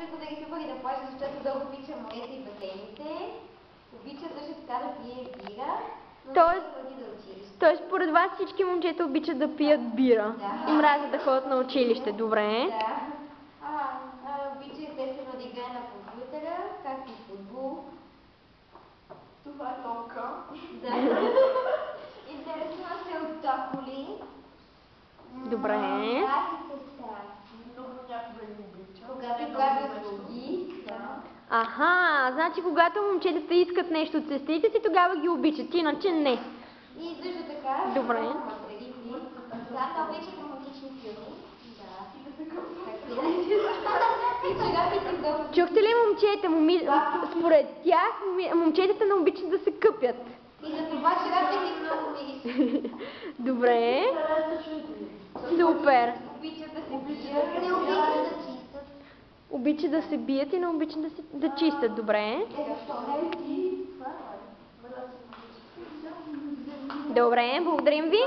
да подари пари да плаща, защото дълго обича морето и басейните. Обича също така да пие бира, но не ходи да училище. Тоест, според вас всички момчета обичат да пият бира. Да. И мразят да ходят на училище. Добре. Да. Обича естествено да играе на компютъра, както и футбол. Това е топка. Да. Интересува се от тополи. Добре. Много някога не обича. Когато прави услуги. Да. Аха, значи когато момчетата искат нещо от сестрите си, тогава ги обичат, иначе не. И също така, Добре. Да, да обича романтични филми. Да. Чухте ли, момчета? Според тях момчетата не обичат да се къпят. И за това шарапите ми много мирише. Добре. Супер. Обичат да се бият. Не обичат да чистят. Обичат да се бият и не обичат да чистят. Добре. Добре, благодарим ви.